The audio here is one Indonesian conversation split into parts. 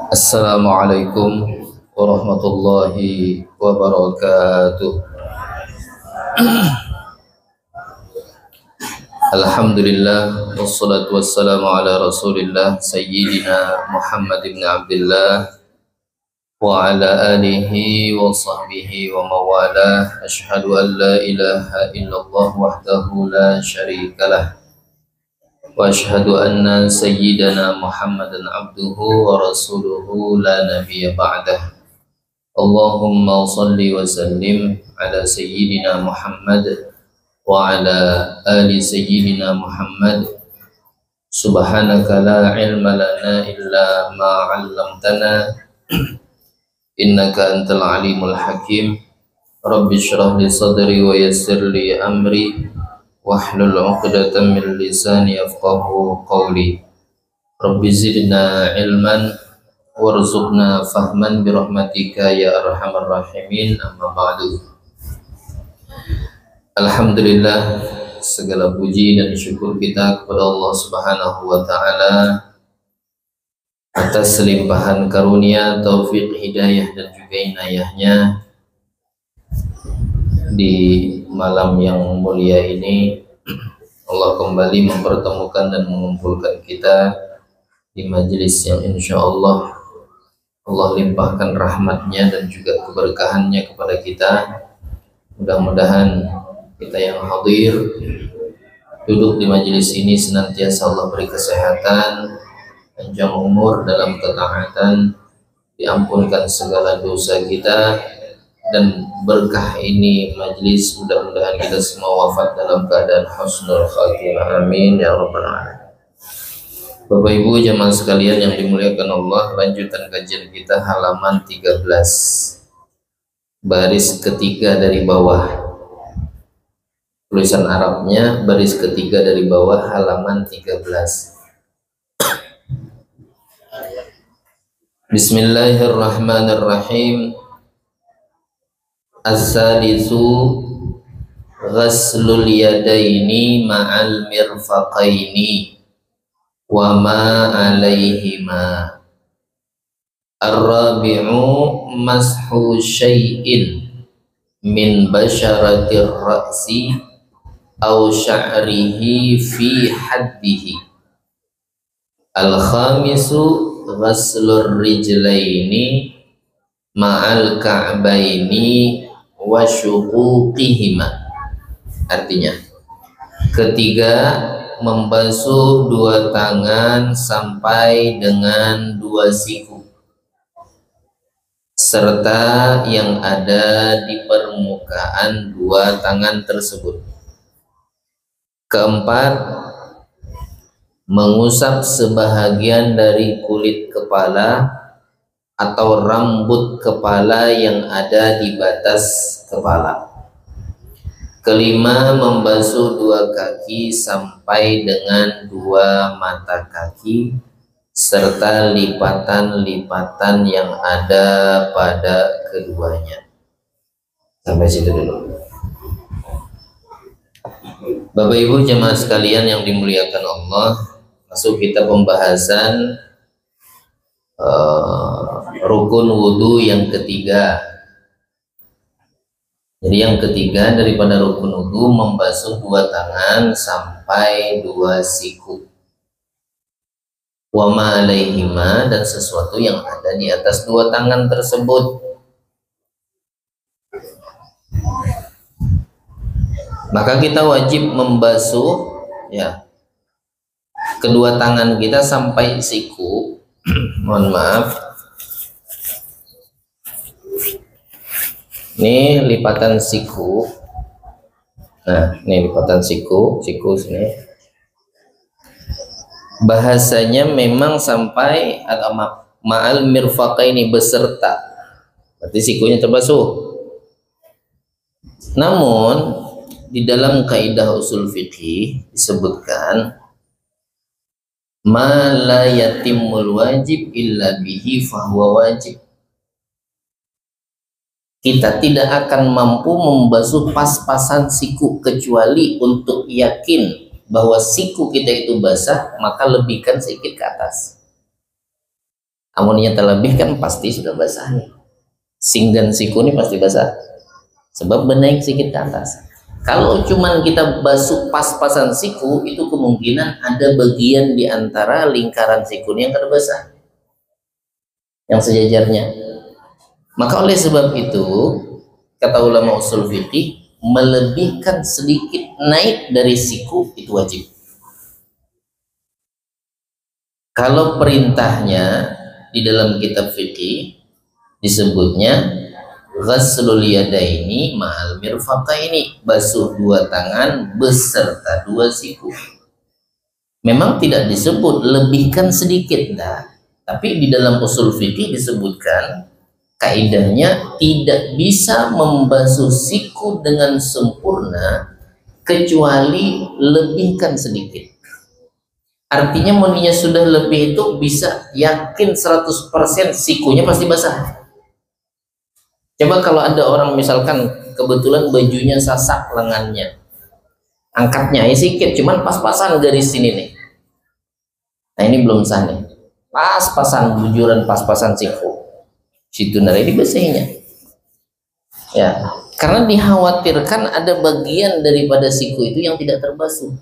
Assalamualaikum warahmatullahi wabarakatuh. Alhamdulillah wassalatu wassalamu ala Rasulillah Sayyidina Muhammad ibn Abdullah wa ala alihi wa sahbihi wa mawalah. Ashhadu an la ilaha illallah wahdahu la syarikalah wa ashhadu anna sayyidana Muhammadan abduhu wa rasuluhu la nabiyya ba'dah. Allahumma salli wa sallim ala sayyidina Muhammad wa ala ali sayyidina Muhammad. Subhanaka la ilma lana illa ma 'allamtana innaka antal alimul hakim. Rabbi shrah li sadri wa yassir li amri wahlul 'uqdatam min lisani yafqahu qawli. Rabbi zidna ilman warzuqna fahman birahmatika ya arhamar rahimin. Amma ba'du. Alhamdulillah, segala puji dan syukur kita kepada Allah Subhanahu wa taala atas limpahan karunia, taufik, hidayah dan juga inayahnya di malam yang mulia ini. Allah kembali mempertemukan dan mengumpulkan kita di majelis yang insya Allah limpahkan rahmatnya dan juga keberkahannya kepada kita. Mudah-mudahan kita yang hadir duduk di majelis ini senantiasa Allah beri kesehatan, panjang umur dalam ketaatan, diampunkan segala dosa kita, dan berkah ini majelis mudah-mudahan kita semua wafat dalam keadaan husnul khatimah. Amin ya rabbal alamin. Bapak Ibu jamaah sekalian yang dimuliakan Allah, lanjutan kajian kita halaman 13, baris ketiga dari bawah. Tulisan Arabnya baris ketiga dari bawah, halaman 13. Bismillahirrahmanirrahim. As-salisu ghaslul yadaini ma'al mirfaqaini wa ma alaihima. Ar-rabi'u mashu syai'in min basyaratir ra'si aw sya'rihi fi haddihi. Al-khamisu ghaslur rijlaini ma'al ka'baini wa syuquqihima. Artinya, ketiga, membasuh dua tangan sampai dengan dua siku serta yang ada di permukaan dua tangan tersebut. Keempat, mengusap sebahagian dari kulit kepala atau rambut kepala yang ada di batas kepala. Kelima, membasuh dua kaki sampai dengan dua mata kaki serta lipatan-lipatan yang ada pada keduanya. Sampai situ dulu. Bapak Ibu jemaah sekalian yang dimuliakan Allah, masuk kita pembahasan rukun wudhu yang ketiga. Jadi yang ketiga daripada rukun wudhu, membasuh dua tangan sampai dua siku. Wa ma alaihima, dan sesuatu yang ada di atas dua tangan tersebut. Maka kita wajib membasuh ya kedua tangan kita sampai siku. Mohon maaf, ini lipatan siku. Nah, ini lipatan siku sini. Bahasanya memang sampai atau ma'al mirfaqaini, beserta, berarti sikunya terbasuh. Namun di dalam kaidah usul fikih disebutkan ma la yatimul wajib illa bihi fahuwa wajib. kita tidak akan mampu membasuh pas-pasan siku kecuali untuk yakin bahwa siku kita itu basah, maka lebihkan sedikit ke atas. Amunnya terlebih kan pasti sudah basah nih. Sing dan siku ini pasti basah, sebab benaik sedikit ke atas. Kalau cuman kita basuh pas-pasan siku, itu kemungkinan ada bagian di antara lingkaran siku yang kada basah, yang sejajarnya. Maka oleh sebab itu, kata ulama usul fiqih, melebihkan sedikit naik dari siku itu wajib. Kalau perintahnya di dalam kitab fiqih disebutnya ghaslul yadaini ma'al mirfaqaini, basuh dua tangan beserta dua siku. Memang tidak disebut lebihkan sedikit, nah, tapi di dalam usul fiqih disebutkan kaidahnya tidak bisa membasuh siku dengan sempurna kecuali lebihkan sedikit. Artinya muninya sudah lebih itu bisa yakin 100% sikunya pasti basah. Coba kalau ada orang misalkan kebetulan bajunya sasak lengannya, angkatnya ya sedikit, cuman pas-pasan garis sini nih. Nah ini belum sah nih, pas-pasan bujuran, pas-pasan siku. Situ nari dibasahinya, ya, karena dikhawatirkan ada bagian daripada siku itu yang tidak terbasuh.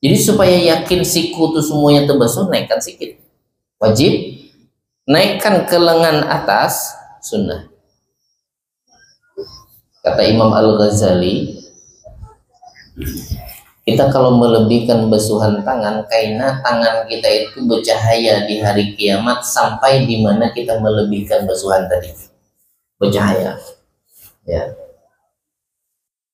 Jadi supaya yakin siku itu semuanya terbasuh, naikkan sedikit, wajib. Naikkan ke lengan atas, sunnah. Kata Imam Al-Ghazali, kita kalau melebihkan basuhan tangan, karena tangan kita itu bercahaya di hari kiamat sampai di mana kita melebihkan basuhan tadi, bercahaya. Ya.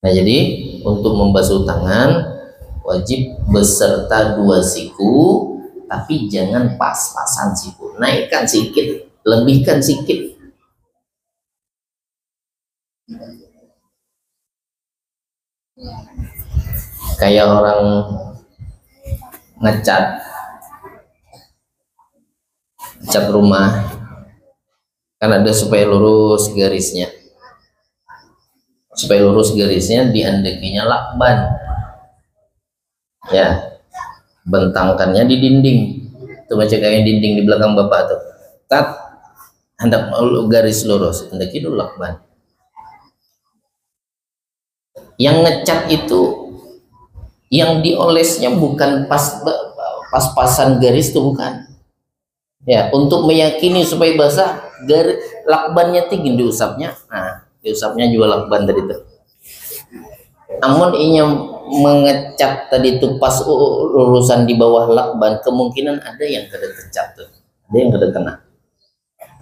Nah jadi untuk membasuh tangan wajib beserta dua siku, tapi jangan pas-pasan siku. Naikkan sedikit, lebihkan sedikit. Kayak orang ngecat rumah kan ada supaya lurus garisnya, diandekinya lakban, ya, bentangkannya di dinding tuh, baca kayak dinding di belakang bapak tuh, tat hendak garis lurus, andeki dulu lakban. Yang ngecat itu yang diolesnya bukan pas-pasan garis tuh, bukan. Ya, untuk meyakini supaya basah, lakbannya tinggi diusapnya. Nah, diusapnya juga lakban tadi tuh. Namun ini mengecat tadi tuh pas urusan di bawah lakban, kemungkinan ada yang kada tercat tuh, ada yang kada kena.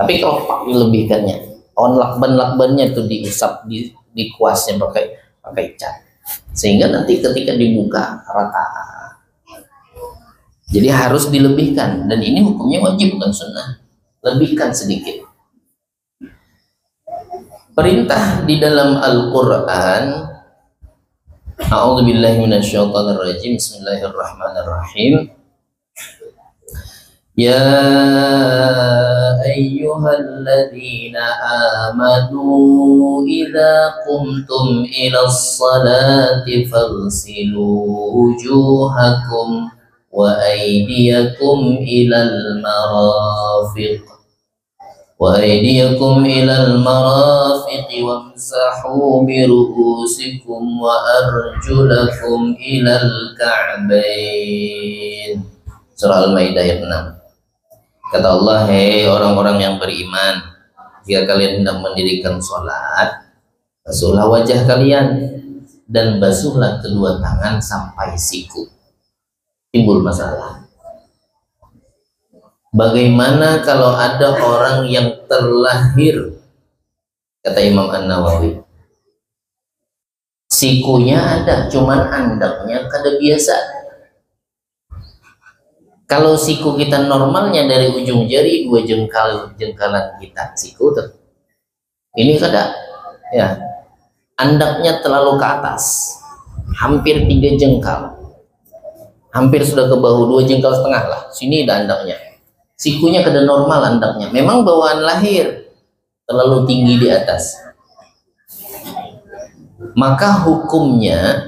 Tapi kalau lebihkannya, lakban-lakbannya tuh diusap, di kuasnya pakai cat, sehingga nanti ketika dibuka rata. Jadi harus dilebihkan, dan ini hukumnya wajib bukan sunnah. Lebihkan sedikit. Perintah di dalam Al-Quran, a'udzubillahi minasyaitonirrajim, bismillahirrahmanirrahim. Ya ayyuhalladzina amanu idza qumtum ilas salati faghsilu wujuhakum wa aydiyakum ilal marafiq wamsahu bi ru'usikum wa arjulakum ilal ka'bain. Surah Al-Maidah ayat 6. Kata Allah, hei orang-orang yang beriman, jika kalian hendak mendirikan sholat, basuhlah wajah kalian dan basuhlah kedua tangan sampai siku. Timbul masalah. Bagaimana kalau ada orang yang terlahir, kata Imam An-Nawawi, sikunya ada, cuman andaknya kada biasa. Kalau siku kita normalnya dari ujung jari 2 jengkalan kita siku tuh, ini kada, ya, andaknya terlalu ke atas, hampir 3 jengkal, hampir sudah ke bahu, 2 jengkal setengah lah, sini ada andaknya. Sikunya kada normal andaknya, memang bawaan lahir terlalu tinggi di atas. Maka hukumnya,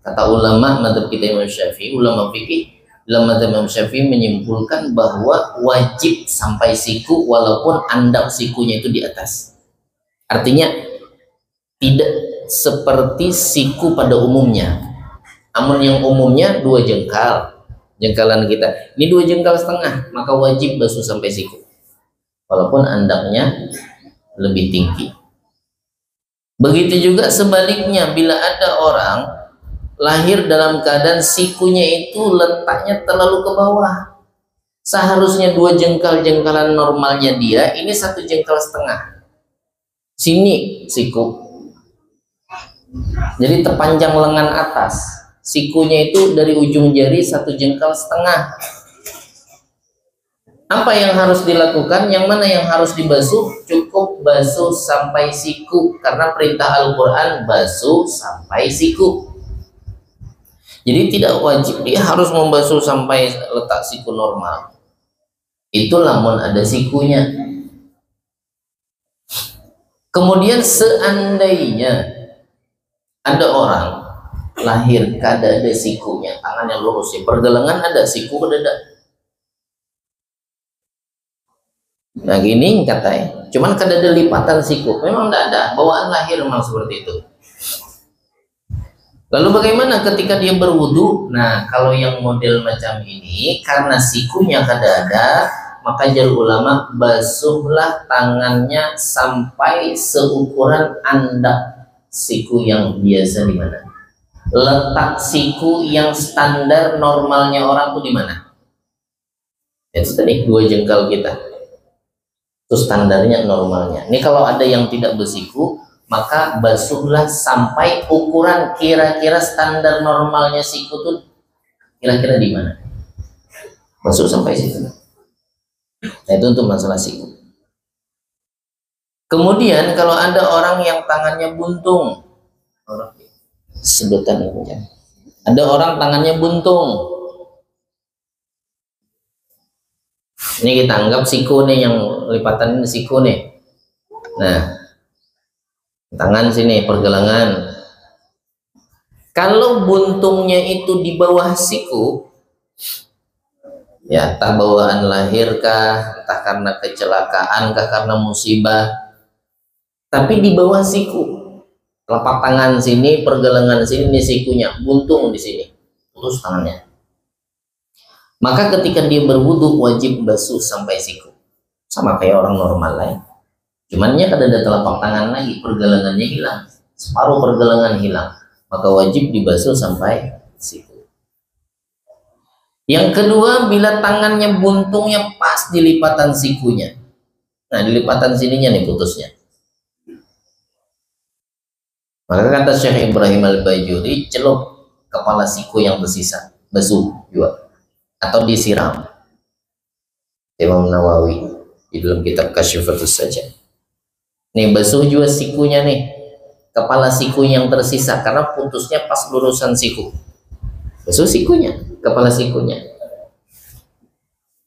kata ulama madzhab kita Imam Syafi'i, ulama fikih dalam madzhab Imam Syafi'i menyimpulkan bahwa wajib sampai siku walaupun andap sikunya itu di atas. Artinya tidak seperti siku pada umumnya. Namun yang umumnya 2 jengkal, jengkalan kita ini 2 jengkal setengah, maka wajib basuh sampai siku walaupun andapnya lebih tinggi. Begitu juga sebaliknya, bila ada orang lahir dalam keadaan sikunya itu letaknya terlalu ke bawah, seharusnya 2 jengkal-jengkalan normalnya dia, ini 1 jengkal setengah, sini siku, jadi terpanjang lengan atas, sikunya itu dari ujung jari 1 jengkal setengah. Apa yang harus dilakukan? Yang mana yang harus dibasuh? Cukup basuh sampai siku, karena perintah Al-Quran basuh sampai siku. Jadi tidak wajib dia harus membasuh sampai letak siku normal. Itu lamun ada sikunya. Kemudian seandainya ada orang lahir kada ada sikunya, tangannya lurus, ya pergelangan ada, siku ada. Nah gini katanya, cuman kada ada lipatan siku, memang tidak ada, bawaan lahir memang seperti itu. Lalu bagaimana ketika dia berwudu? Nah kalau yang model macam ini, karena sikunya kada ada, maka jalur ulama basuhlah tangannya sampai seukuran andap siku yang biasa di mana. Letak siku yang standar normalnya orang tuh di mana? Itu tadi 2 jengkal kita. Itu standarnya normalnya. Ini kalau ada yang tidak bersiku, maka basuhlah sampai ukuran kira-kira standar normalnya siku tuh kira-kira di mana. Basuh sampai situ. Nah itu untuk masalah siku. Kemudian kalau ada orang yang tangannya buntung, sedotan ini, ada orang tangannya buntung. Ini kita anggap siku nih, yang lipatan ini siku nih. Nah, tangan sini pergelangan. Kalau buntungnya itu di bawah siku, ya entah bawaan lahir kah, entah karena kecelakaan kah, karena musibah, tapi di bawah siku, telapak tangan sini, pergelangan sini, ini sikunya, buntung di sini, terus tangannya. Maka ketika dia berwudu wajib basuh sampai siku, sama kayak orang normal lain. Cuman nya kada ada telapak tangan lagi, pergelangannya hilang, separuh pergelangan hilang, maka wajib dibasuh sampai siku. Yang kedua, bila tangannya buntungnya pas di lipatan sikunya, nah di lipatan sininya nih putusnya, maka kata Syekh Ibrahim Al-Bajuri, celup kepala siku yang tersisa, basuh juga atau disiram. Imam Nawawi di dalam kitab Kasyifatus Saja. Nih basuh juga sikunya nih, kepala siku yang tersisa, karena putusnya pas lurusan siku. Basuh sikunya, kepala sikunya.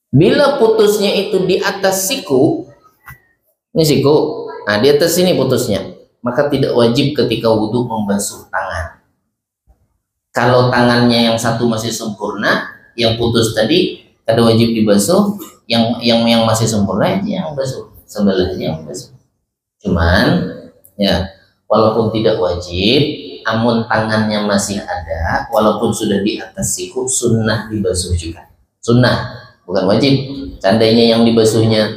Bila putusnya itu di atas siku, ini siku, nah di atas sini putusnya, maka tidak wajib ketika wudhu membasuh tangan. Kalau tangannya yang satu masih sempurna, yang putus tadi kada wajib dibasuh, yang masih sempurna aja yang basuh, sebelahnya yang basuh. Cuman ya walaupun tidak wajib, amun tangannya masih ada, walaupun sudah di atas siku, sunnah dibasuh juga. Sunnah, bukan wajib. Seandainya yang dibasuhnya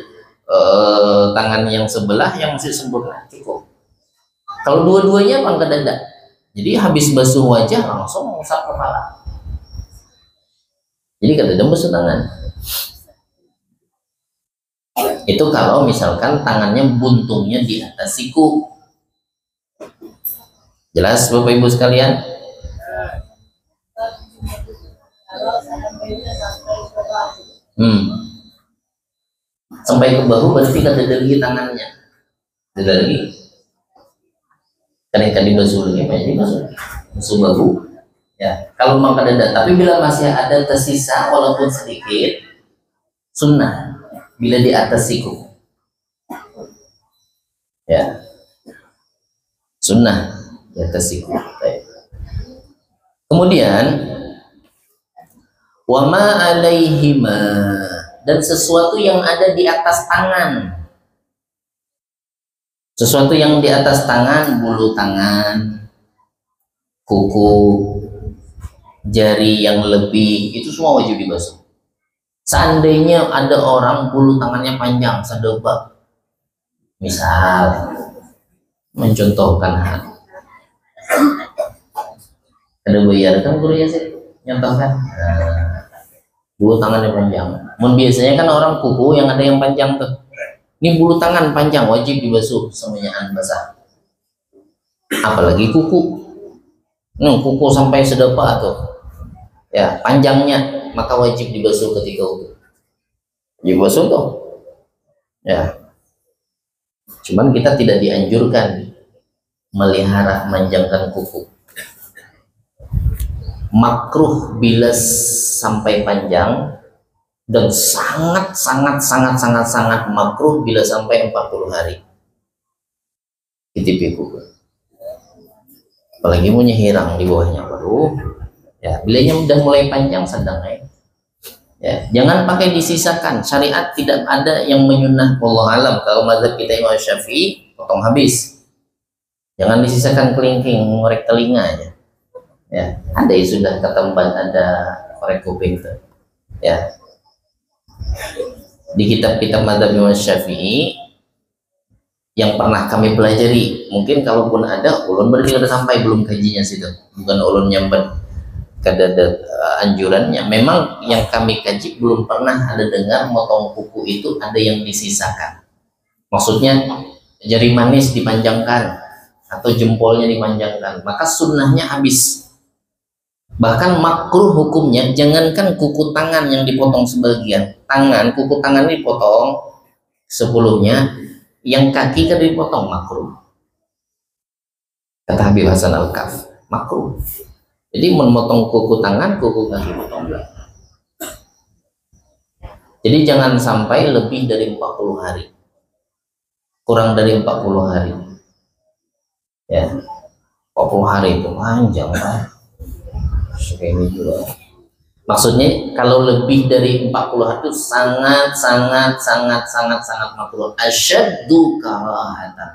tangan yang sebelah yang masih sempurna, cukup. Kalau dua-duanya pangkat dada, jadi habis basuh wajah langsung mengusap kepala. Jadi kada ada basuh tangan. Itu kalau misalkan tangannya buntungnya di atas siku. Jelas Bapak Ibu sekalian? Sampai ke bahu berarti kada ada lagi tangannya. Tidak lagi. Kadang-kadang dibasuh lagi, banyak dibasuh. Basuh bahu. Ya, kalau memang kada ada, tapi bila masih ada tersisa walaupun sedikit, sunnah bila di atas siku. Ya. Sunnah di atas siku. Kemudian wama alaihima, dan sesuatu yang ada di atas tangan, sesuatu yang di atas tangan, bulu tangan, kuku, jari yang lebih, itu semua wajib dibasuh. Seandainya ada orang bulu tangannya panjang, sedebak, misal mencontohkan hal, ada bayar kan guru ya sih nyontohkan, bulu tangannya panjang. Biasanya kan orang kuku yang ada yang panjang tuh, ini bulu tangan panjang wajib dibasuh semuanya basah. Apalagi kuku, kuku sampai sedepak tuh, ya panjangnya, maka wajib dibasuh ketika wudu. Dibasuh tuh, ya. Cuman kita tidak dianjurkan melihara memanjangkan kuku. Makruh bila sampai panjang, dan sangat makruh bila sampai 40 hari. Titip kuku. Apalagi mau nyihirang di bawahnya, baru ya bilanya udah mulai panjang sedang ya, jangan pakai disisakan. Syariat tidak ada yang menyunah, wallahu alam. Kalau mazhab kita Imam Syafi'i, potong habis, jangan disisakan kelingking, ngorek telinga aja ya. Ada yang sudah ketemban, ada korek kuping tuh ya. Di kitab-kitab mazhab Imam Syafi'i yang pernah kami pelajari, mungkin kalaupun ada ulun berarti udah sampai belum kajinya situ, bukan ulun nyambat kada anjurannya. Memang yang kami kaji belum pernah ada dengar motong kuku itu ada yang disisakan, maksudnya jari manis dipanjangkan atau jempolnya dipanjangkan, maka sunnahnya habis. Bahkan makruh hukumnya, jangankan kuku tangan yang dipotong sebagian, kuku tangan dipotong sepuluhnya, yang kaki kan dipotong, makruh. Kata Habib Hasan Al-Kaf, makruh. Jadi memotong kuku tangan, kuku kaki potong. Jadi jangan sampai lebih dari 40 hari. Kurang dari 40 hari. Ya. 40 hari itu panjang, Pak. Ini juga. Maksudnya kalau lebih dari 40 hari itu sangat makruh. Asyaddu karahatan,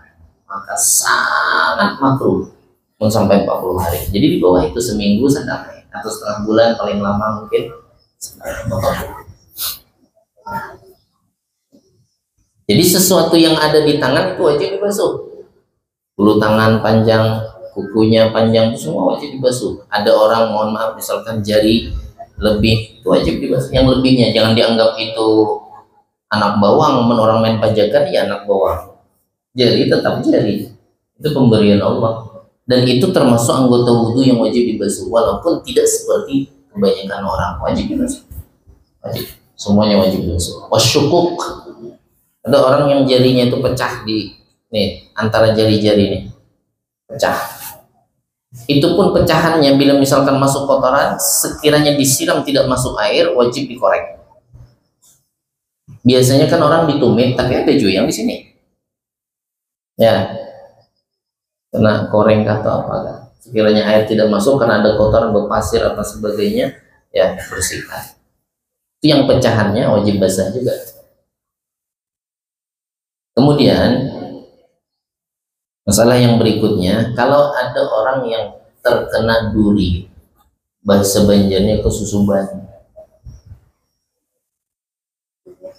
maka sangat makruh pun sampai 40 hari. Jadi di bawah itu seminggu sedang, atau setengah bulan paling lama mungkin. Jadi sesuatu yang ada di tangan itu wajib dibasuh. Bulu tangan panjang, kukunya panjang, itu semua wajib dibasuh. Ada orang, mohon maaf, misalkan jari lebih, itu wajib dibasuh. Yang lebihnya jangan dianggap itu anak bawang, orang main pajakan ya anak bawang. Jari tetap jari, itu pemberian Allah, dan itu termasuk anggota wudhu yang wajib dibasuh, walaupun tidak seperti kebanyakan orang. Wajib dibasuh, wajib, semuanya wajib dibasuh. Wasyukuk, ada orang yang jarinya itu pecah di antara jari-jari nih, pecah. Itu pun pecahannya bila misalkan masuk kotoran, sekiranya disiram tidak masuk air, wajib dikorek. Biasanya kan orang ditumit, tapi ada juga yang di sini ya kena koreng atau apa kan. Sekiranya air tidak masuk karena ada kotoran, berpasir atau sebagainya, ya bersihkan. Itu yang pecahannya wajib basah juga. Kemudian masalah yang berikutnya, kalau ada orang yang terkena duri, bahasa Banjarnya kesusuban,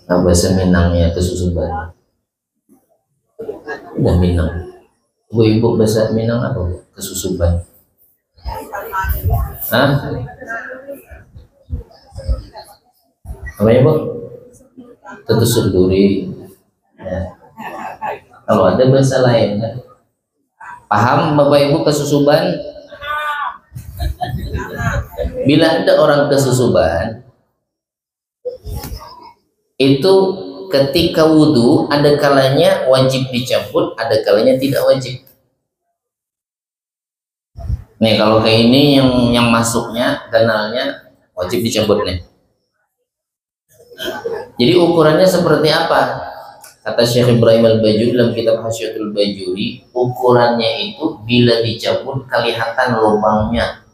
nah bahasa Minangnya kesusuban. Udah Minang, ibu bahasa Minang apa? Kesusuban. Hah? Apa ya bu? Tertusuk duri ya. Kalau ada bahasa lain kan? Paham Bapak Ibu kesusuban? Bila ada orang kesusuban, itu ketika wudhu ada kalanya wajib dicabut, ada kalanya tidak wajib. Nih kalau kayak ini yang masuknya kanalnya wajib dicabut nih. Jadi ukurannya seperti apa? Kata Syekh Ibrahim Al-Bajuri dalam kitab Hasyiatul Bajuri, ukurannya itu bila dicabut kelihatan lubangnya.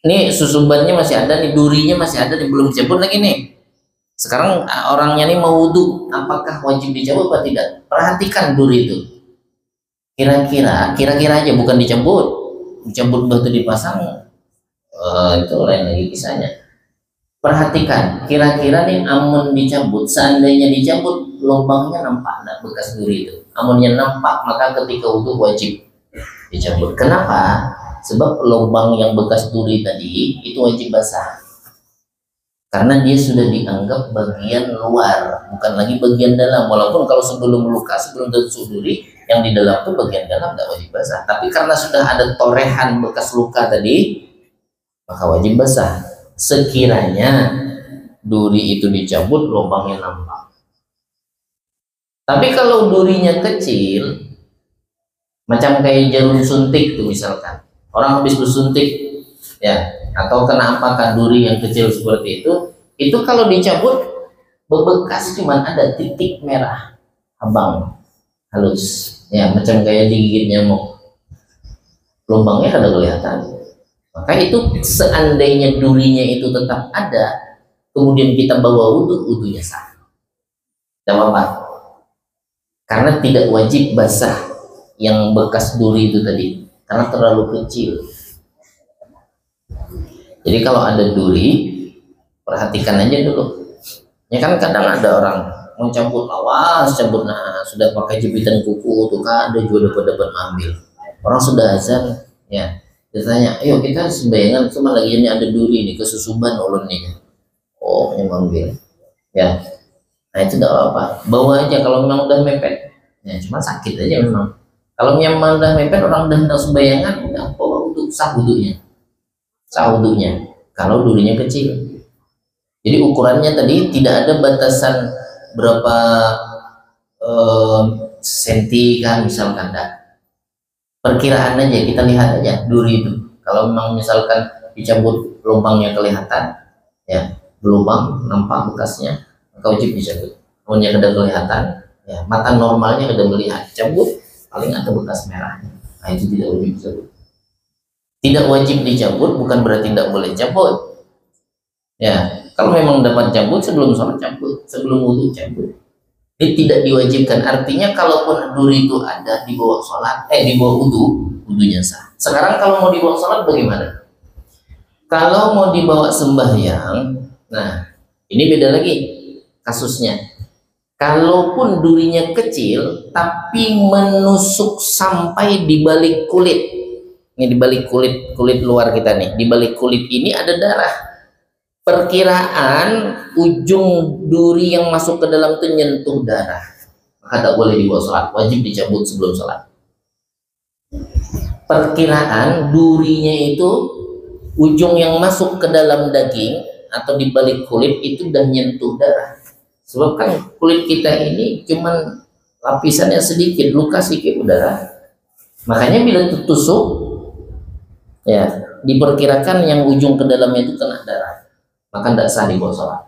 Ini susubannya masih ada nih, durinya masih ada nih, belum dicabut lagi nih. Sekarang orangnya nih mau wudhu, apakah wajib dicabut atau tidak? Perhatikan duri itu. Kira-kira aja, bukan dicabut. Dicabut batu dipasang, itu lain lagi kisahnya. Perhatikan, kira-kira nih amun dicabut, seandainya dicabut lubangnya nampak enggak bekas duri itu? Amunnya nampak, maka ketika wudhu wajib dicabut. Kenapa? Sebab lubang yang bekas duri tadi itu wajib basah. Karena dia sudah dianggap bagian luar, bukan lagi bagian dalam. Walaupun kalau sebelum luka, sebelum tusuk duri, yang di dalam itu bagian dalam tidak wajib basah. Tapi karena sudah ada torehan bekas luka tadi, maka wajib basah. Sekiranya duri itu dicabut, lubangnya nampak. Tapi kalau durinya kecil, macam kayak jarum suntik tuh misalkan, orang habis bersuntik, ya, atau kena apakan duri yang kecil seperti itu kalau dicabut bebekas cuman ada titik merah, abang, halus, ya, macam kayak digigit nyamuk, lubangnya kada kelihatan. Maka itu seandainya durinya itu tetap ada, kemudian kita bawa wudhunya sah, tidak apa-apa, karena tidak wajib basah yang bekas duri itu tadi, karena terlalu kecil. Jadi kalau ada duri, perhatikan aja dulu. Ya kan kadang ada orang mau cabut, awas cabut, nah sudah pakai jepitan kuku tuh kan ada juga dapat ambil. Orang sudah azan, ya. Ditanya, ayo kita sembayangan, cuma lagi ini ada duri nih, kesusuban ulun nih. Oh, yang ambil. Ya. Nah itu tidak apa-apa. Bawa aja kalau memang udah mepet. Ya cuma sakit aja memang. Kalau memang udah mepet, orang udah hendak sembayangan, udah bawa untuk sah wudhunya. Sah wudhunya. Kalau durinya kecil. Jadi ukurannya tadi tidak ada batasan berapa senti kan misalkan, enggak. Perkiraan aja, kita lihat aja duri itu. Kalau memang misalkan dicabut lubangnya kelihatan, ya, berlubang nampak bekasnya, maka wajib dicabut. Punya kada kelihatan, ya, mata normalnya kada melihat, cabut paling ada bekas merahnya. Nah itu tidak wajib dicabut. Tidak wajib dicabut bukan berarti tidak boleh cabut. Ya, kalau memang dapat cabut sebelum sholat cabut, sebelum wudhu cabut. Ini tidak diwajibkan. Artinya kalaupun duri itu ada dibawa sholat, dibawa wudhunya sah. Sekarang kalau mau dibawa sholat bagaimana? Kalau mau dibawa sembahyang, nah ini beda lagi kasusnya. Kalaupun durinya kecil tapi menusuk sampai di balik kulit, ini di balik kulit luar kita nih, di balik kulit ini ada darah. Perkiraan ujung duri yang masuk ke dalam itu nyentuh darah, maka tak boleh dibawa sholat, wajib dicabut sebelum sholat. Perkiraan durinya itu ujung yang masuk ke dalam daging atau di balik kulit itu udah nyentuh darah. Sebab kan kulit kita ini cuman lapisannya sedikit, luka sedikit darah. Makanya bila tusuk, ya diperkirakan yang ujung ke dalamnya itu kena darah, maka tidak sah dibawa sholat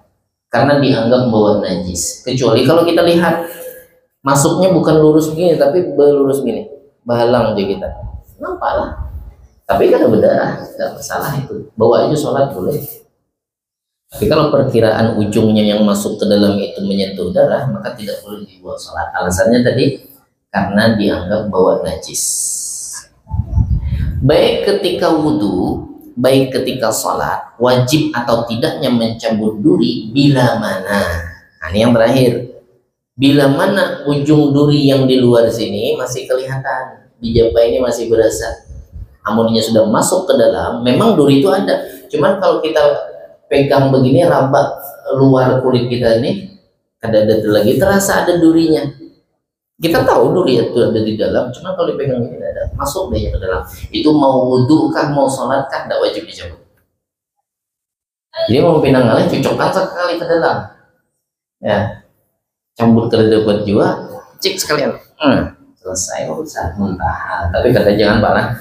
karena dianggap membawa najis. Kecuali kalau kita lihat masuknya bukan lurus begini tapi berlurus begini, bahalang aja kita, nampak lah. Tapi kan ada berdarah, tidak masalah itu, bawa aja sholat boleh. Tapi kalau perkiraan ujungnya yang masuk ke dalam itu menyentuh darah, maka tidak boleh dibawa sholat. Alasannya tadi karena dianggap bawa najis. Baik ketika wudhu, baik ketika sholat, wajib atau tidaknya mencabut duri bila mana. Nah, ini yang terakhir, bila mana ujung duri yang di luar sini masih kelihatan, di jabah ini masih berasa, amunnya sudah masuk ke dalam, memang duri itu ada. Cuman kalau kita pegang begini, raba luar kulit kita ini, ada lagi terasa ada durinya. Kita tahu duri itu ada di dalam, cuma kalau dipegang ini tidak ada, masuk deh ke dalam. Itu mau wudhu kah, mau sholat kah, tidak wajib dicabut. Jadi mau pinangannya cocokkan sekali ke dalam, ya, cabut ke depan juga, cek sekalian, selesai urusan, muntah. Tapi kata jangan parah,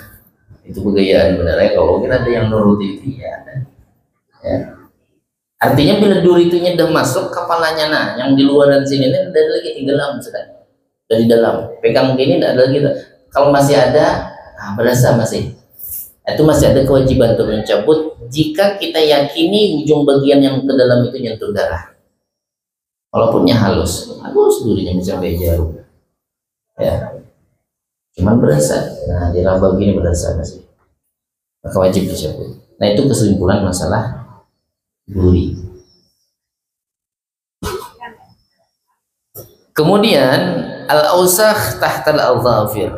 itu begayaan benar ya. Kalau kita ada yang nuruti itu ya. Artinya bila duritunya udah masuk kepalanya, nah yang di luaran sini ini ada lagi tenggelam sudah. Dari dalam pegang gini tidak ada lagi. Kalau masih ada, nah berasa masih. Itu masih ada kewajiban untuk mencabut jika kita yakini ujung bagian yang ke dalam itu nyentuh darah. Walaupunnya halus durinya sampai jauh. Ya. Cuman berasa. Nah, di laba gini berasa masih. Maka wajib dicabut. Nah, itu kesimpulan masalah duri. Kemudian al-ausakh tahtal al-dhafir.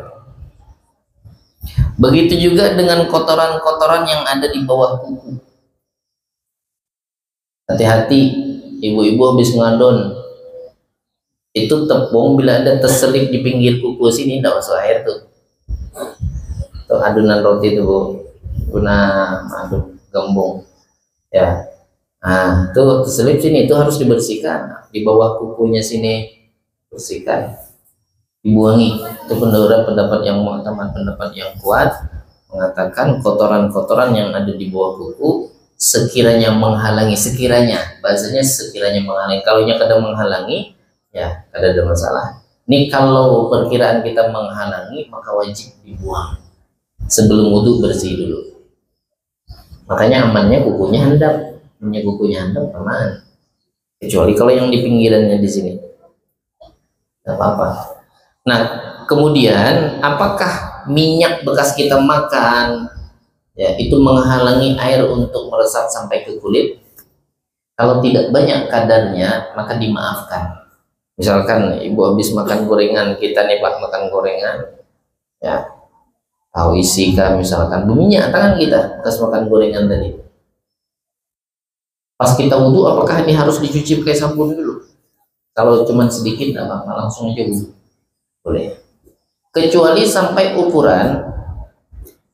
Begitu juga dengan kotoran-kotoran yang ada di bawah kuku. Hati-hati, ibu-ibu habis ngadon. Itu tepung bila ada terselip di pinggir kuku sini tidak masuk air tuh. Tuh adonan roti itu Bu. Guna aduk gembung. Ya. Nah, tuh terselip sini itu harus dibersihkan. Di bawah kukunya sini bersihkan. Dibuangi. Itu pendapat yang mu'tamad, pendapat yang kuat mengatakan kotoran-kotoran yang ada di bawah kuku sekiranya menghalangi, bahasanya sekiranya menghalangi, kalau kada menghalangi ya kada ada masalah. Ini kalau perkiraan kita menghalangi maka wajib dibuang sebelum wudhu, bersih dulu. Makanya amannya kukunya handap, aman, kecuali kalau yang di pinggirannya di sini tidak apa-apa. Nah, kemudian apakah minyak bekas kita makan ya itu menghalangi air untuk meresap sampai ke kulit? Kalau tidak banyak kadarnya maka dimaafkan. Misalkan ibu habis makan gorengan, kita nih pak makan gorengan ya, tahu isi kan misalkan berminyak tangan kita bekas makan gorengan tadi. Pas kita wudhu apakah ini harus dicuci pakai sabun dulu? Kalau cuma sedikit tidak apa-apa, langsung aja wudhu. Boleh, kecuali sampai ukuran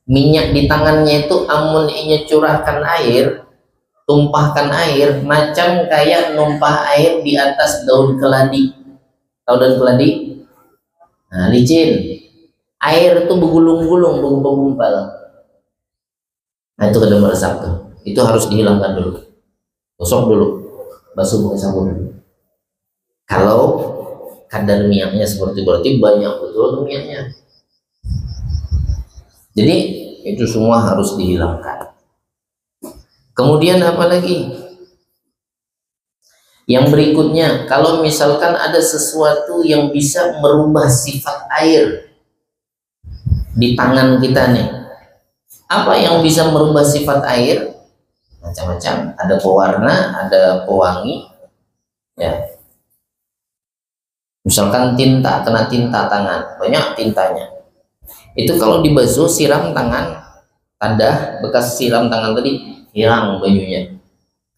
minyak di tangannya itu amun inya curahkan air, tumpahkan air macam kayak numpah air di atas daun keladi. Tahu daun keladi? Nah, licin, air itu bergulung-gulung, bergumpal. Nah, itu kada meresap tuh, itu harus dihilangkan dulu, gosok dulu, basuh pakai sabun dulu. Kalau kadar minyaknya seperti berarti banyak betul minyaknya, jadi itu semua harus dihilangkan. Kemudian apa lagi? Yang berikutnya, kalau misalkan ada sesuatu yang bisa merubah sifat air di tangan kita nih, apa yang bisa merubah sifat air? Macam-macam, ada pewarna, ada pewangi ya. Misalkan tinta, kena tinta tangan, banyak tintanya. Itu kalau dibasuh, siram tangan, tadah bekas siram tangan tadi, hilang bajunya.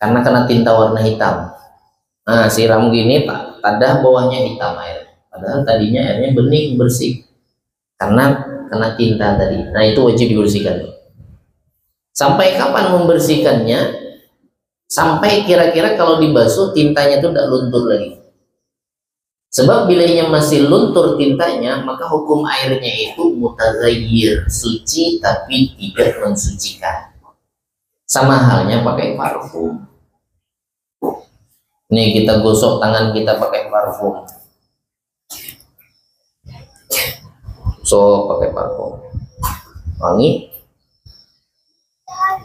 Karena kena tinta warna hitam. Nah, siram gini, tadah bawahnya hitam air. Padahal tadinya airnya bening, bersih. Karena kena tinta tadi. Nah, itu wajib dibersihkan. Sampai kapan membersihkannya? Sampai kira-kira kalau dibasuh, tintanya itu tidak luntur lagi. Sebab bilanya masih luntur tintanya, maka hukum airnya itu mutaghayyir, suci tapi tidak mensucikan. Sama halnya pakai parfum. Nih kita gosok tangan kita pakai parfum. So pakai parfum. Wangi.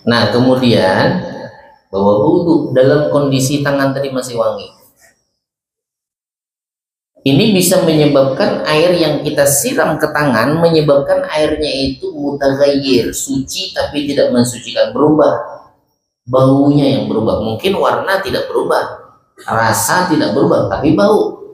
Nah, kemudian bawa wudhu dalam kondisi tangan tadi masih wangi. Ini bisa menyebabkan air yang kita siram ke tangan, menyebabkan airnya itu mutaghayyir, suci tapi tidak mensucikan, berubah. Baunya yang berubah, mungkin warna tidak berubah, rasa tidak berubah, tapi bau.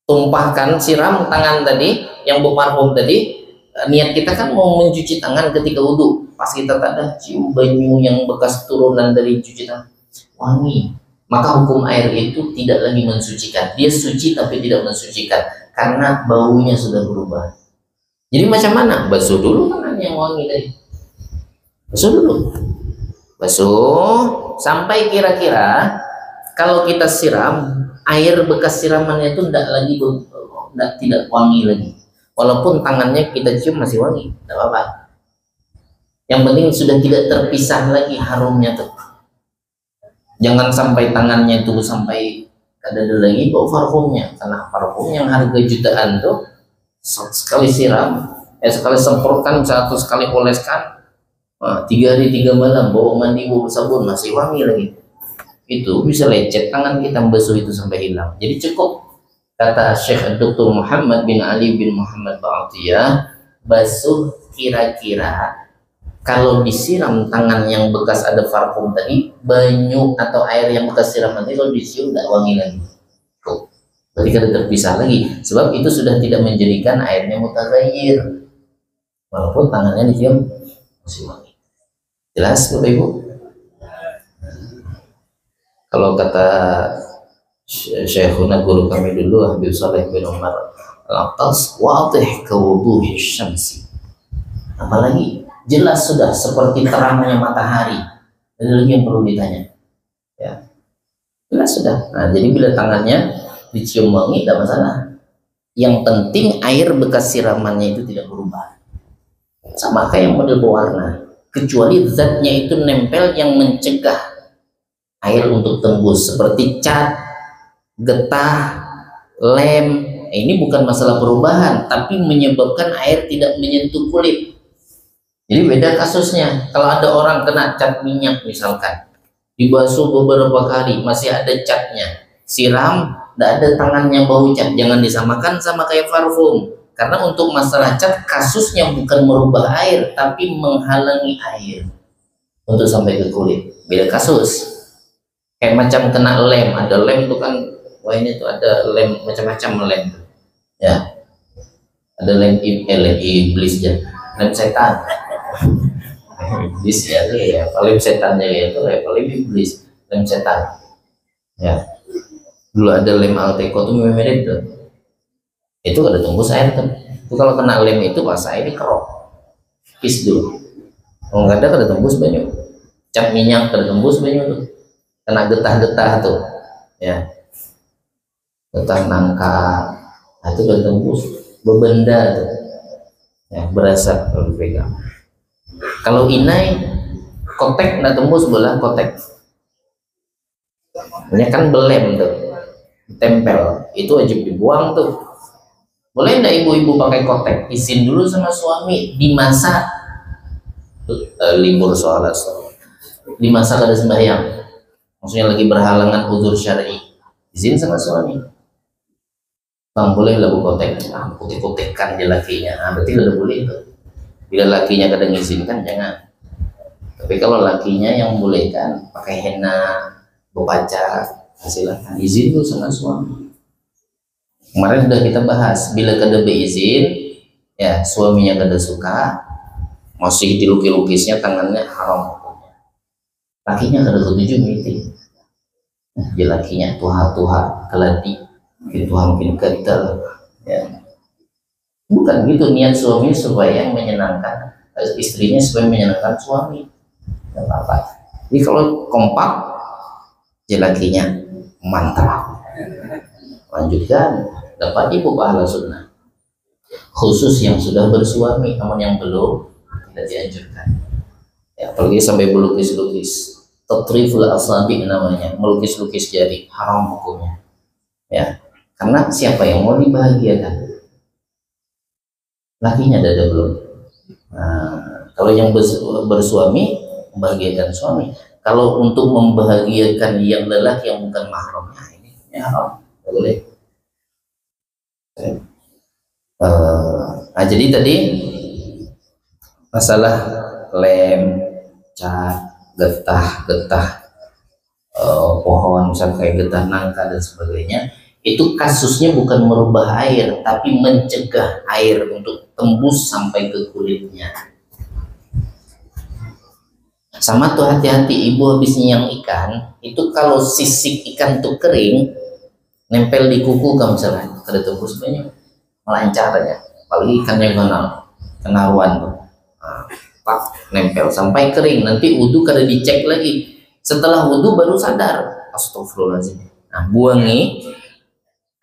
Tumpahkan, siram tangan tadi, yang berparfum tadi, niat kita kan mau mencuci tangan ketika wudhu. Pas kita ada cium banyu yang bekas turunan dari cuci tangan, wangi. Maka hukum air itu tidak lagi mensucikan, dia suci tapi tidak mensucikan karena baunya sudah berubah. Jadi macam mana? Basuh dulu tangan yang wangi tadi, basuh dulu, basuh sampai kira-kira kalau kita siram, air bekas siramannya itu tidak wangi lagi, walaupun tangannya kita cium masih wangi, tidak apa-apa. Yang penting sudah tidak terpisah lagi harumnya tuh. Jangan sampai tangannya itu sampai ada lagi bawa parfumnya, karena parfum yang harga jutaan tuh sekali siram, sekali semprotkan, satu sekali oleskan, 3 hari 3 malam bawa mandi bawa sabun masih wangi lagi. Itu bisa lecet tangan kita membasuh itu sampai hilang. Jadi cukup, kata Syekh Dr. Muhammad bin Ali bin Muhammad Ba'atiyah, basuh kira-kira kalau disiram tangan yang bekas ada parfum tadi, banyu atau air yang bekas siram nanti kalau disium nggak wangi lagi. Tuh. Berarti kada terpisah lagi, sebab itu sudah tidak menjadikan airnya mutaghayyir, walaupun tangannya disiram masih wangi. Jelas Bapak Ibu? Kalau kata Syekhuna guru kami dulu Habib Saleh bin Umar al-Attas, wadih kawuduhi syamsi, apalagi jelas sudah seperti terangnya matahari. Ada lagi yang perlu ditanya? Ya, jelas sudah. Nah, jadi bila tangannya dicium wangi tidak masalah. Yang penting air bekas siramannya itu tidak berubah. Sama kayak model pewarna, kecuali zatnya itu nempel yang mencegah air untuk tembus, seperti cat, getah, lem. Ini bukan masalah perubahan, tapi menyebabkan air tidak menyentuh kulit. Jadi beda kasusnya. Kalau ada orang kena cat minyak misalkan, dibasuh beberapa kali masih ada catnya, siram, tidak ada tangannya bau cat, jangan disamakan sama kayak parfum. Karena untuk masalah cat kasusnya bukan merubah air, tapi menghalangi air untuk sampai ke kulit. Beda kasus. Kayak macam kena lem, ada lem tuh kan, wah ini tuh ada lem macam-macam lem, ya, ada lem iblis ya, lem setan. Iblis ya, paling setannya itu paling iblis, lem setan. Ya, dulu ada lem Alteco tuh mirip tuh, itu ada tembus air tuh. Itu kalau kena lem itu pas air kerok, pis dulu. Kalau nggak ada tembus banyak, cat minyak tembus banyak tuh, kena getah-getah tuh, ya, getah nangka, itu tembus, bebenda tuh, ya, berasa kalau dipegang. Kalau inai kotek nggak tembus bola kotek, ini kan belem tuh, tempel, itu wajib dibuang tuh. Boleh nggak ibu-ibu pakai kotek? Izin dulu sama suami di masa libur sholat, di masa kada sembahyang, maksudnya lagi berhalangan uzur syar'i, izin sama suami, bang boleh lagu kotek, kotek-kotekan di lakinya, berarti udah boleh itu. Bila lakinya kadang izinkan jangan. Tapi kalau lakinya yang bolehkan pakai henna, berpacar, silakan izin tuh sama suami. Kemarin sudah kita bahas, bila kada beizin, ya suaminya kada suka, masih dilukis-lukisnya tangannya haram. Lakinya kada ketujuh meeting. Nah, dia lakinya tuha-tuha, kelati, mungkin tuha mungkin kental, ya. Bukan gitu niat suami supaya menyenangkan istrinya, supaya menyenangkan suami, tidak apa-apa. Jadi kalau kompak, lakinya mantap, lanjutkan, dapat ibu pahala sunnah. Khusus yang sudah bersuami, namun yang belum tidak dianjurkan. Ya, apalagi sampai melukis-lukis, tatriful asabi namanya, melukis-lukis jari, haram hukumnya. Ya, karena siapa yang mau dibahagiakan? Lakinya ada belum. Nah, kalau yang bersuami membahagiakan suami. Kalau untuk membahagiakan yang lelaki yang bukan mahramnya, ini haram, tidak boleh. Nah, jadi tadi masalah lem, cat, getah, pohon misalnya kayak getah nangka dan sebagainya, itu kasusnya bukan merubah air, tapi mencegah air untuk tembus sampai ke kulitnya. Sama tuh hati-hati ibu habis nyang ikan, itu kalau sisik ikan tuh kering, nempel di kuku kamu misalnya, kada tembus banyak, melancarnya. Apalagi ikan yang kenaruan tuh, pak nempel sampai kering, nanti wudhu kada dicek lagi. Setelah wudhu baru sadar, astagfirullahaladzim. Nah, buangi.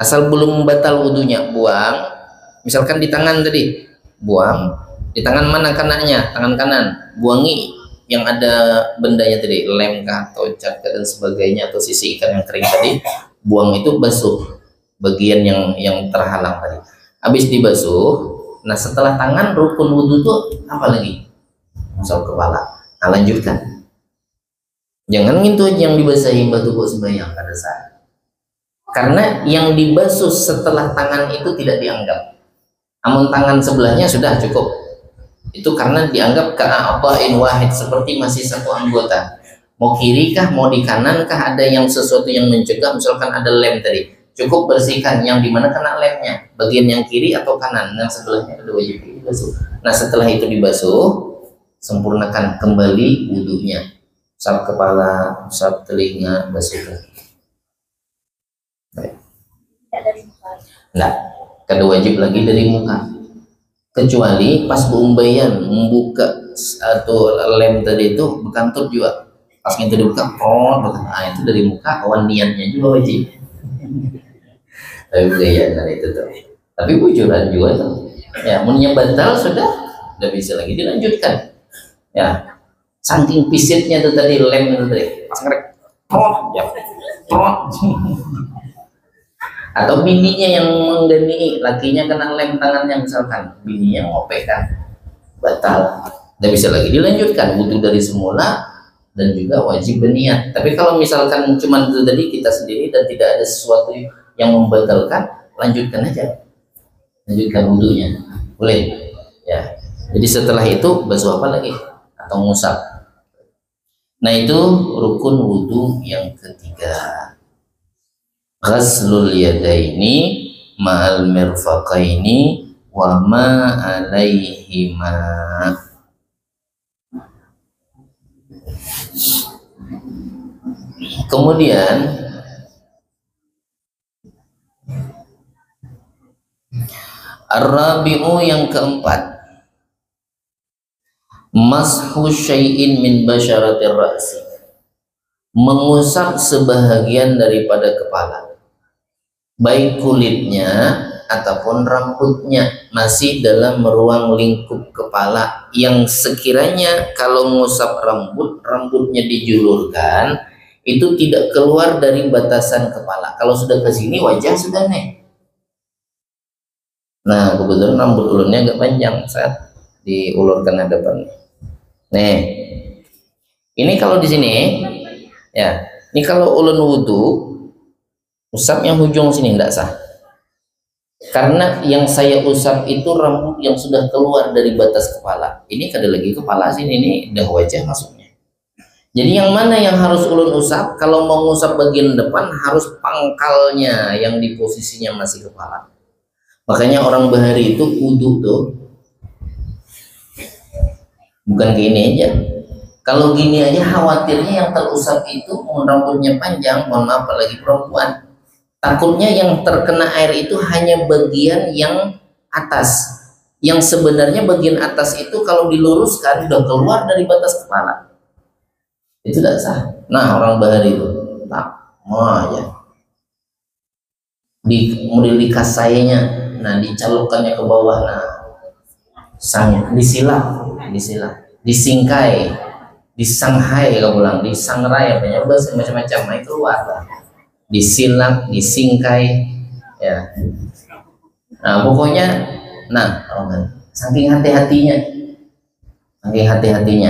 Asal belum batal wudhunya, buang. Misalkan di tangan tadi, buang. Di tangan mana kanannya? Tangan kanan. Buangi yang ada bendanya tadi, lem kah atau cat kah dan sebagainya, atau sisi ikan yang kering tadi, buang itu basuh bagian yang terhalang tadi. Habis dibasuh, nah setelah tangan, rukun wudhu itu apa lagi? Ngusap kepala. Nah lanjutkan. Jangan gitu yang dibasahi batu kok sembahyang pada saat. Karena yang dibasuh setelah tangan itu tidak dianggap. Namun tangan sebelahnya sudah cukup. Itu karena dianggap ka'a'dha'in wahid, seperti masih satu anggota. Mau kiri kah, mau di kanan kah, ada yang sesuatu yang mencegah, misalkan ada lem tadi. Cukup bersihkan yang dimana kena lemnya, bagian yang kiri atau kanan, yang sebelahnya ada wajib dibasuh. Nah setelah itu dibasuh, sempurnakan kembali wudhunya. Usap kepala, usap telinga, basuh kaki. Nah, kada wajib lagi dari muka, kecuali pas Umbayyan membuka atau lem tadi itu bekantut juga. Pas itu dibuka, itu dari muka, kawan niatnya juga wajib. Tapi budaya itu tuh. Tapi bujuran juga tuh. Ya, munnya batal sudah bisa lagi dilanjutkan. Ya, saking pisitnya tuh tadi lem itu tadi, pas ngerek, ya, atau bininya yang menggani lakinya kena lem tangannya, misalkan bininya ngopek kan, batal, tidak bisa lagi dilanjutkan wudhu dari semula, dan juga wajib berniat. Tapi kalau misalkan cuma itu tadi kita sendiri dan tidak ada sesuatu yang membatalkan, lanjutkan aja, lanjutkan wudhunya, boleh ya. Jadi setelah itu basuh apa lagi atau ngusap. Nah itu rukun wudhu yang ketiga. Ghaslul yadaini ma'al mirfaqaini wa ma alaihima. Kemudian ar-rabi'u yang keempat, mashu syai'in min basyaratir ra'si, mengusap sebahagian daripada kepala, baik kulitnya ataupun rambutnya, masih dalam ruang lingkup kepala, yang sekiranya kalau mengusap rambutnya dijulurkan itu tidak keluar dari batasan kepala. Kalau sudah ke sini wajah sudah nih. Nah kebetulan rambut ulunnya agak panjang, saat diulurkan ke depan. Nih, ini kalau di sini ya, ini kalau ulun wudhu usap yang ujung sini tidak sah, karena yang saya usap itu rambut yang sudah keluar dari batas kepala. Ini kada lagi kepala sini, ini udah wajah masuknya. Jadi yang mana yang harus ulun usap? Kalau mau ngusap bagian depan harus pangkalnya yang di posisinya masih kepala. Makanya orang bahari itu wudhu tuh bukan gini aja. Kalau gini aja khawatirnya yang terusap itu rambutnya panjang, mohon maaf apalagi perempuan, takutnya yang terkena air itu hanya bagian yang atas, yang sebenarnya bagian atas itu kalau diluruskan udah keluar dari batas kepala, itu tidak sah. Nah orang bahari itu tak mau aja kemudian dikasainya, nah dicalokkannya ke bawah, nah disilap, disingkai, disanghai, kalau bilang disangrai, apanya bahasa macam-macam, nah itu keluar, disilap, disingkai, ya. Nah pokoknya, nah saking hati-hatinya,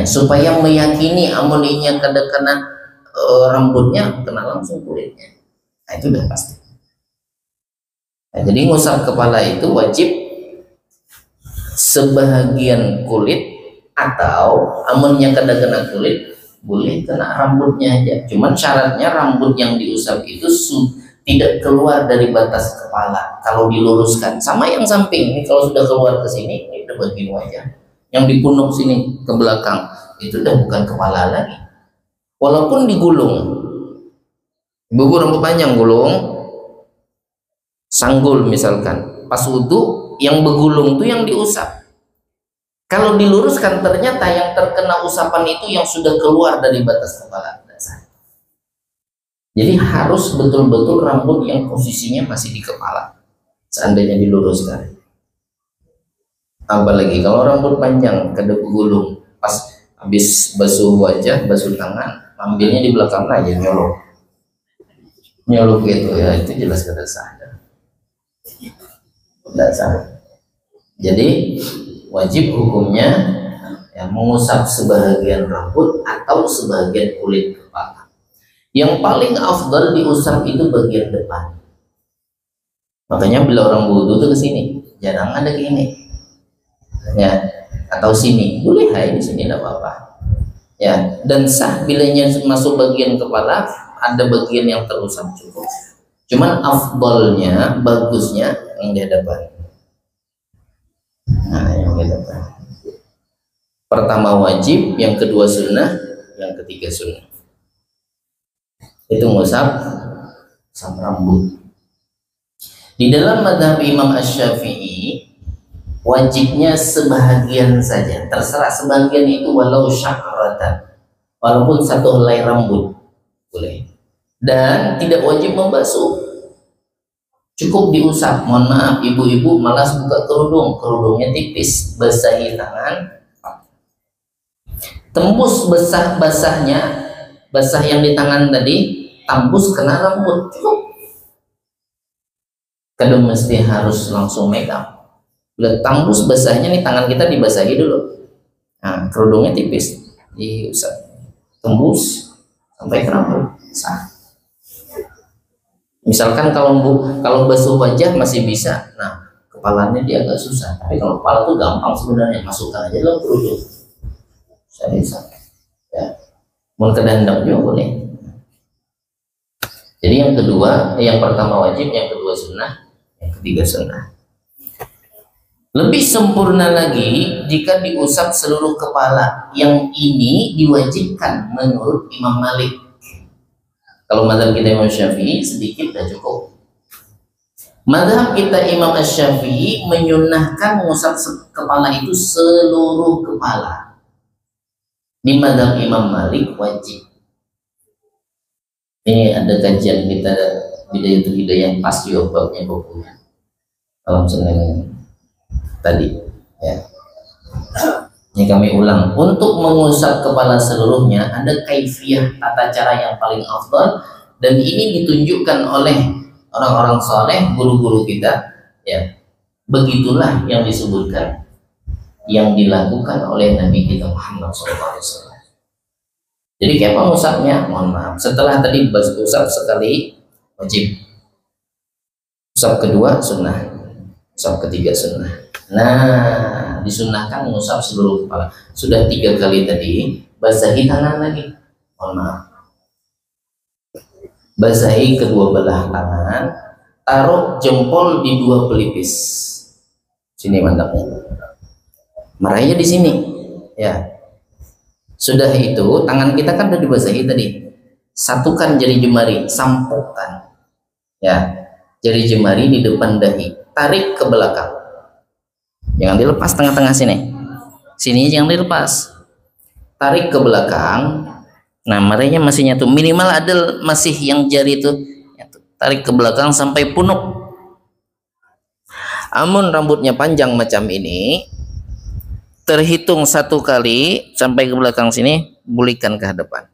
supaya meyakini amuninya kada kena rambutnya, kena langsung kulitnya. Nah itu udah pasti. Nah, jadi ngusap kepala itu wajib sebahagian kulit, atau amunnya kada kena kulit boleh kena rambutnya aja. Cuman syaratnya rambut yang diusap itu tidak keluar dari batas kepala. Kalau diluruskan, sama yang samping ini kalau sudah keluar ke sini, ini udah bagian wajah. Yang di punuk sini ke belakang itu udah bukan kepala lagi. Walaupun digulung, ibu rambut panjang gulung, sanggul misalkan, pas wudhu yang begulung tuh yang diusap. Kalau diluruskan ternyata yang terkena usapan itu yang sudah keluar dari batas kepala. Jadi harus betul-betul rambut yang posisinya masih di kepala seandainya diluruskan. Apalagi kalau rambut panjang kada begulung, pas habis basuh wajah, basuh tangan, ambilnya di belakang aja nyolok gitu ya, itu jelas tidak sah. Tidak sah. Jadi wajib hukumnya ya, mengusap sebagian rambut atau sebagian kulit kepala. Yang paling afdal diusap itu bagian depan. Makanya bila orang wudhu tuh ke sini, jarang ada ke ini. Ya, atau sini. Boleh hai di sini enggak apa-apa. Ya, dan sah bilanya masuk bagian kepala, ada bagian yang terusap cukup. Cuman afdalnya, bagusnya yang di depan. Nah, yang di depan. Pertama wajib, yang kedua sunnah, yang ketiga sunnah. Itu ngusap rambut. Di dalam mazhab Imam Asy-Syafi'i wajibnya sebahagian saja, terserah sebagian itu walau syakratan, walaupun satu helai rambut boleh, dan tidak wajib membasuh, cukup diusap. Mohon maaf ibu-ibu malas buka kerudungnya tipis, basahi tangan, tembus basah yang di tangan tadi, tembus kena rambut, cukup. Kadang mesti harus langsung make up. Bila tembus basahnya nih, tangan kita dibasahi dulu. Nah, kerudungnya tipis, diusap, tembus sampai ke rambut, sah. Misalkan kalau basuh wajah masih bisa, nah kepalanya dia agak susah. Tapi kalau kepala tuh gampang sebenarnya, masukkan aja dalam kerudung. Bisa. Ya. Mau ke dandang juga boleh. Jadi yang pertama wajib, yang kedua sunnah, yang ketiga sunnah. Lebih sempurna lagi jika diusap seluruh kepala. Yang ini diwajibkan menurut Imam Malik. Kalau mazhab kita Imam Syafi'i sedikit dah cukup. Mazhab kita Imam Asy-Syafi'i menyunnahkan mengusap kepala itu seluruh kepala. Di mazhab Imam Malik wajib. Ini ada kajian kita Bidayatul Hidayah pas di babnya bukunya. Alam Senin tadi ya. Ini kami ulang, untuk mengusap kepala seluruhnya ada kaifiyah, tata cara yang paling afdal, dan ini ditunjukkan oleh orang-orang soleh, guru-guru kita ya. Begitulah yang disebutkan, yang dilakukan oleh Nabi kita Muhammad SAW. Jadi kayak mengusapnya, mohon maaf, setelah tadi usap sekali wajib, usap kedua sunnah, usap ketiga sunnah. Nah, disunnahkan mengusap seluruh kepala. Sudah 3 kali tadi, basahi tangan lagi, mohon maaf, basahi kedua belah tangan, taruh jempol di 2 pelipis sini mantapnya, meraihnya di sini ya. Sudah itu tangan kita kan udah dibasahi tadi, satukan jari jemari, sampukan ya, jari jemari di depan dahi, tarik ke belakang, jangan dilepas tengah-tengah sini jangan dilepas, tarik ke belakang. Nah, marahinya masih nyatu, minimal ada masih yang jari itu nyatu. Tarik ke belakang sampai punuk. Amun rambutnya panjang macam ini, terhitung 1 kali sampai ke belakang sini, bulikan ke hadapan.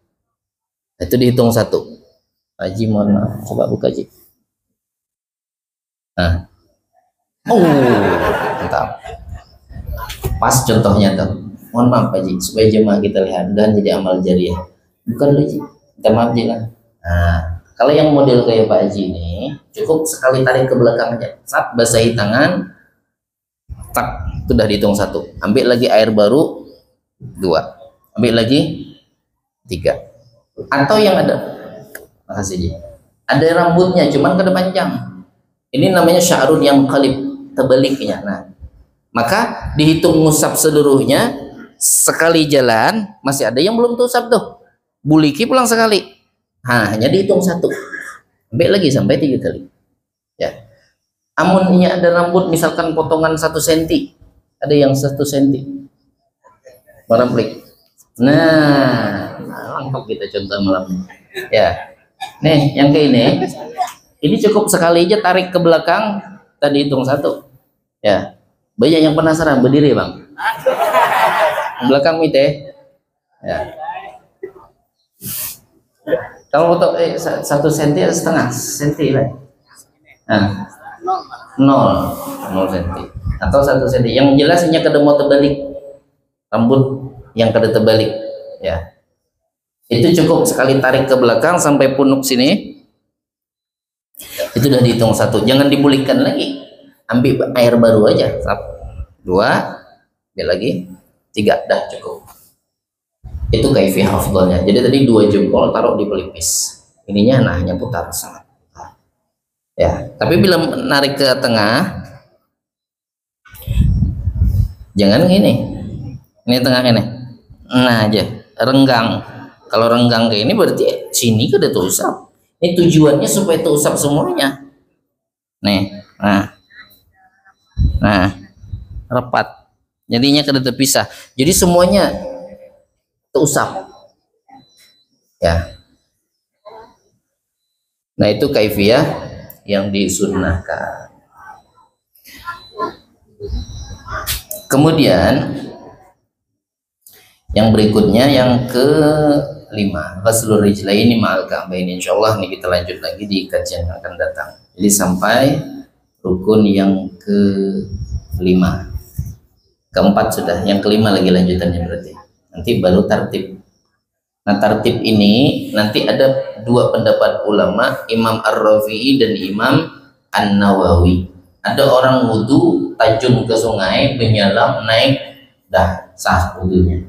Itu dihitung 1. Haji, mohon maaf, coba buka Ji. Nah, mantap. Pas contohnya tuh. Mohon maaf Pak Ji, supaya jemaah kita lihat dan jadi amal jariah. Bukan dulu Ji, minta maaf Ji lah. Nah, kalau yang model kayak Pak Haji ini, cukup sekali tarik ke belakang aja, saat basahi tangan, tak, itu udah dihitung 1. Ambil lagi air baru 2, ambil lagi 3. Atau yang ada, makasih Ji, ada rambutnya cuman kada panjang, ini namanya sya'run yang qalib, tebaliknya. Nah, maka dihitung ngusap seluruhnya sekali jalan, masih ada yang belum terusap tuh, buliki pulang sekali. Nah, hanya dihitung 1, ambil lagi sampai 3 kali ya. Amun ini ada rambut misalkan potongan 1 cm, ada yang 1 cm meremplik. Nah, lengkap kita contoh malam ini ya. Nih yang kayak ini cukup sekali aja tarik ke belakang, tadi hitung 1 ya. Banyak yang penasaran, berdiri bang belakang mite Ya. Kalau untuk 1 senti atau setengah senti lah. Nah, 0 senti atau 1 senti. Yang jelas hanya kada mau terbalik, rambut yang kada terbalik. Ya, itu cukup sekali tarik ke belakang sampai punuk sini. Itu udah dihitung 1. Jangan dipulihkan lagi. Ambil air baru aja. 2, ambil lagi 3, dah cukup. Itu kaifiyah afdalnya. Jadi tadi 2 jempol taruh di pelipis, ininya nah hanya putar sangat putar. Ya, tapi bila narik ke tengah jangan gini, ini tengah ini, nah aja renggang. Kalau renggang kayak ini berarti sini ke terusap. Ini tujuannya supaya terusap semuanya nih. Nah rapat, jadinya kada terpisah, jadi semuanya terusap ya. Nah itu kaifiyah yang disunnahkan. Kemudian yang berikutnya yang ke-5, ghuslur rijlaini ma'al ka'bain. Insyaallah ini kita lanjut lagi di kajian yang akan datang. Jadi sampai rukun yang ke-5. Ke-4 sudah, yang ke-5 lagi lanjutannya berarti. Nanti baru tartib. Nah tartib ini nanti ada 2 pendapat ulama, Imam Ar-Rafi'i dan Imam An-Nawawi. Ada orang wudu tajun ke sungai, menyelam, naik, dah sah wudunya.